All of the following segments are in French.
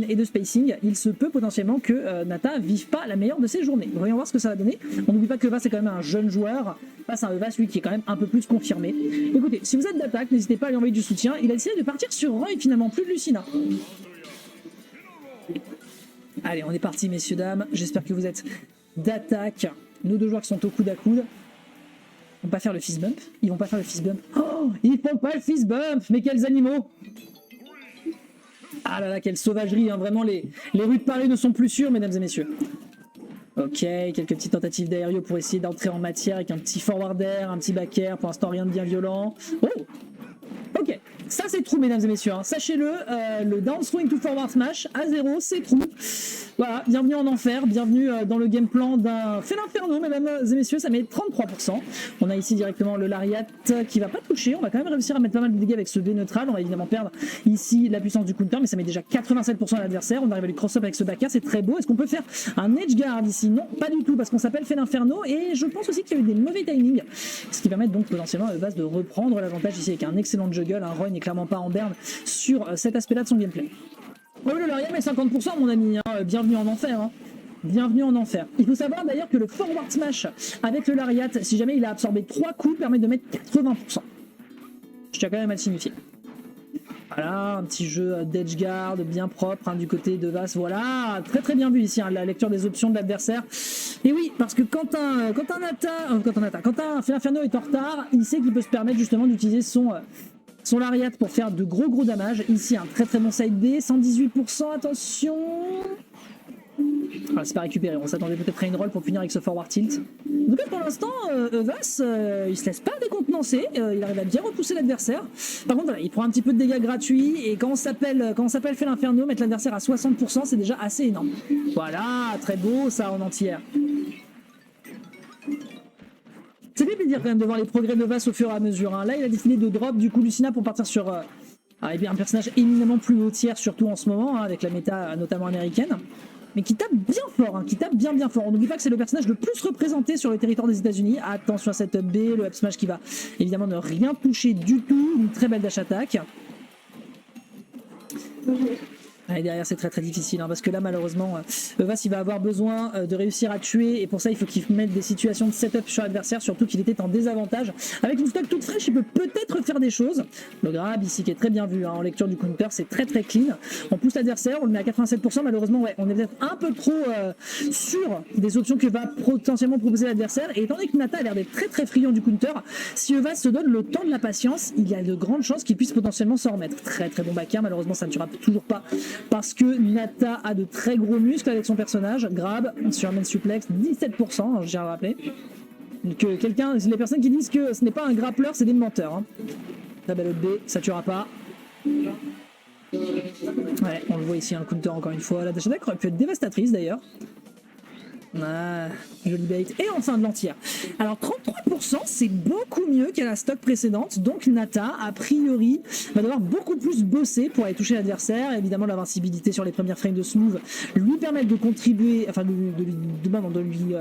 clean et de spacing, il se peut potentiellement que Nata vive pas la meilleure de ses journées. Voyons voir ce que ça va donner. On n'oublie pas que Evas est quand même un jeune joueur, face à un Evas lui qui est quand même un peu plus confirmé. Écoutez, si vous êtes d'attaque, n'hésitez pas à lui envoyer du soutien. Il a décidé de partir sur Roy finalement, plus de Lucina. Allez, on est parti messieurs, dames. J'espère que vous êtes d'attaque. Nos deux joueurs qui sont au coude à coude. Ils vont pas faire le fist bump. Ils vont pas faire le fist bump. Oh, ils font pas le fist bump. Mais quels animaux! Ah là là, quelle sauvagerie. Hein. Vraiment, les rues de Paris ne sont plus sûres, mesdames et messieurs. Ok, quelques petites tentatives d'aério pour essayer d'entrer en matière avec un petit forward air, un petit back air. Pour l'instant, rien de bien violent. Oh! Ok, ça c'est true mesdames et messieurs, hein. Sachez-le, le down swing to forward smash à 0 c'est true. Voilà, bienvenue en enfer, bienvenue dans le game plan d'un Fait l'Inferno mesdames et messieurs, ça met 33%. On a ici directement le Lariat qui va pas toucher, on va quand même réussir à mettre pas mal de dégâts avec ce B neutral, on va évidemment perdre ici la puissance du counter, mais ça met déjà 87% à l'adversaire, on arrive à lui cross-up avec ce backer, c'est très beau. Est-ce qu'on peut faire un edge guard ici? Non, pas du tout, parce qu'on s'appelle Fait l'Inferno, et je pense aussi qu'il y a eu des mauvais timings, ce qui permet donc potentiellement à Evas de reprendre l'avantage ici avec un excellent juggle. Roy n'est clairement pas en berne sur cet aspect-là de son gameplay. Ouais, le Lariat met 50% mon ami, hein. Bienvenue en enfer. Hein. Bienvenue en enfer. Il faut savoir d'ailleurs que le forward smash avec le Lariat, si jamais il a absorbé 3 coups, permet de mettre 80%. Je tiens quand même à le signifier. Voilà, un petit jeu d'edge guard bien propre hein, du côté de Vas. Voilà, très très bien vu ici, hein, la lecture des options de l'adversaire. Et oui, parce que quand un Fait l'Inferno est en retard, il sait qu'il peut se permettre justement d'utiliser son Lariat pour faire de gros dommages. Ici, un très très bon side B, 118%, attention. Ah, c'est pas récupéré, on s'attendait peut-être à une roll pour punir avec ce forward tilt. Donc pour l'instant, Evas, il se laisse pas décontenancer, il arrive à bien repousser l'adversaire. Par contre, voilà, il prend un petit peu de dégâts gratuits, et quand on s'appelle Fait l'Inferno, mettre l'adversaire à 60%, c'est déjà assez énorme. Voilà, très beau ça en entière. Ça fait plaisir quand même de voir les progrès de Vas au fur et à mesure. Hein. Là, il a décidé de drop du coup Lucina pour partir sur un personnage éminemment plus haut tiers, surtout en ce moment, hein, avec la méta notamment américaine. Mais qui tape bien fort, hein, qui tape bien fort. On n'oublie pas que c'est le personnage le plus représenté sur le territoire des États-Unis. Attention à cette B, le up smash qui va évidemment ne rien toucher du tout. Une très belle dash attack. Et derrière c'est très très difficile hein, parce que là malheureusement Vas il va avoir besoin de réussir à tuer, et pour ça il faut qu'il mette des situations de setup sur l'adversaire, surtout qu'il était en désavantage. Avec une stock toute fraîche il peut peut-être faire des choses. Le grab ici qui est très bien vu hein, en lecture du counter, c'est très très clean. On pousse l'adversaire, on le met à 87%, malheureusement ouais, on est peut-être un peu trop sûr des options que va potentiellement proposer l'adversaire, et étant donné que Nata a l'air d'être très très friand du counter, si Vas se donne le temps de la patience, il y a de grandes chances qu'il puisse potentiellement s'en remettre. Très très bon backer, malheureusement ça ne tuera toujours pas parce que Nata a de très gros muscles avec son personnage. Grab sur un main suplex, 17%, je tiens à le rappeler. Que les personnes qui disent que ce n'est pas un grappleur, c'est des menteurs. Hein. Très belle B, ça tuera pas. Ouais, on le voit ici, un counter encore une fois. La dash attack aurait pu être dévastatrice d'ailleurs. Ah, joli bait. Et enfin de l'entière. Alors 33%, c'est beaucoup mieux qu'à la stock précédente. Donc Nata, a priori, va devoir beaucoup plus bosser pour aller toucher l'adversaire. Évidemment, l'invincibilité sur les premières frames de Smooth lui permettre de contribuer, enfin de lui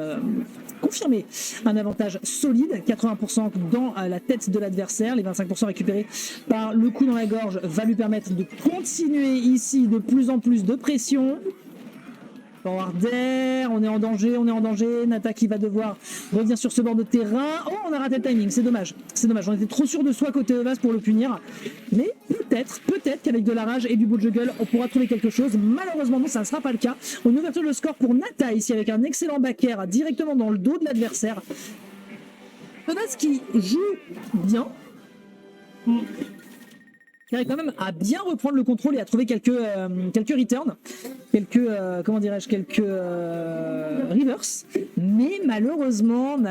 confirmer un avantage solide. 80% dans la tête de l'adversaire. Les 25% récupérés par le coup dans la gorge va lui permettre de continuer ici de plus en plus de pression. Forward air, on est en danger, Nata qui va devoir revenir sur ce bord de terrain. Oh, on a raté le timing, c'est dommage. On était trop sûr de soi côté Evas pour le punir. Mais peut-être qu'avec de la rage et du beau juggle, on pourra trouver quelque chose. Malheureusement, non, ça ne sera pas le cas. On ouverture le score pour Nata ici avec un excellent back air directement dans le dos de l'adversaire. Evas qui joue bien. Il arrive quand même à bien reprendre le contrôle et à trouver quelques returns, quelques reverse, mais malheureusement il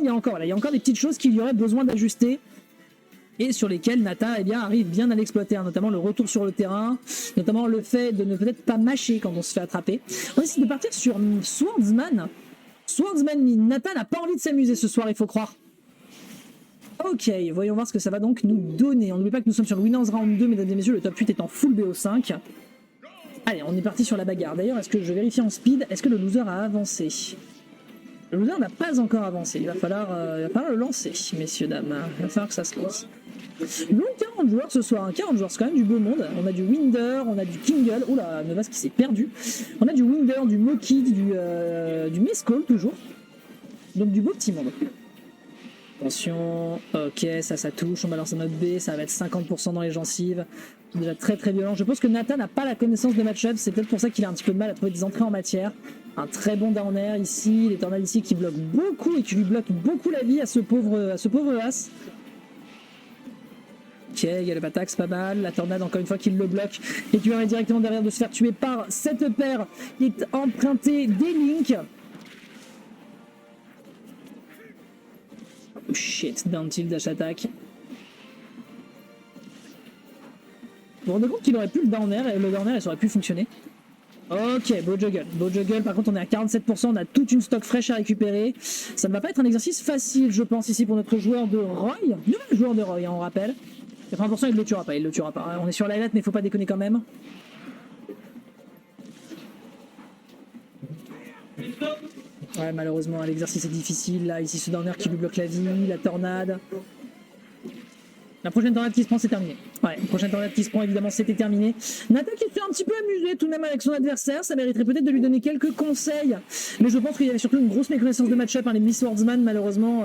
y a encore des petites choses qu'il y aurait besoin d'ajuster et sur lesquelles Nata arrive bien à l'exploiter, hein, notamment le retour sur le terrain, notamment le fait de ne peut-être pas mâcher quand on se fait attraper. On décide de partir sur Swordsman, Nata n'a pas envie de s'amuser ce soir, il faut croire. Ok, voyons voir ce que ça va donc nous donner. On n'oublie pas que nous sommes sur le Winners Round 2, mesdames et messieurs, le top 8 est en full BO5. Allez, on est parti sur la bagarre. D'ailleurs, est-ce que je vérifie en speed, est-ce que le loser a avancé? Le loser n'a pas encore avancé, il va falloir le lancer, messieurs, dames. Il va falloir que ça se lance. Donc 40 joueurs ce soir, 40 joueurs, c'est quand même du beau monde. On a du Winder, on a du Kingle, oula, Novas qui s'est perdu. On a du Winder, du Mokid, du Mescall toujours. Donc du beau petit monde. Attention, ok, ça touche, on balance un autre B, ça va être 50% dans les gencives. Déjà très violent. Je pense que Nathan n'a pas la connaissance de match-up, c'est peut-être pour ça qu'il a un petit peu de mal à trouver des entrées en matière. Un très bon down air ici, les tornades ici qui bloquent beaucoup et qui lui bloquent beaucoup la vie à ce pauvre As. Ok, il y a le Batax, pas mal. La tornade, encore une fois, qui le bloque et qui permet directement derrière de se faire tuer par cette paire qui est empruntée des Link. Oh shit, down tilt, dash attack. Vous vous rendez compte qu'il aurait pu le down air et le down air, ça aurait pu fonctionner. Ok, beau juggle. Beau juggle, par contre on est à 47%, on a toute une stock fraîche à récupérer. Ça ne va pas être un exercice facile, je pense, ici pour notre joueur de Roy. Nouvel joueur de Roy, hein, on rappelle. 80% il le tuera pas, il le tuera pas. On est sur la lettre, mais il faut pas déconner quand même. Ouais, malheureusement, l'exercice est difficile. Là, ici, ce down air qui lui bloque la vie, la tornade. La prochaine tornade qui se prend, c'est terminé. Ouais, la prochaine tornade qui se prend, évidemment, c'était terminé. Nathan qui s'est un petit peu amusé tout de même avec son adversaire. Ça mériterait peut-être de lui donner quelques conseils. Mais je pense qu'il y avait surtout une grosse méconnaissance de match-up. Hein. Les Miss Swordsman, malheureusement...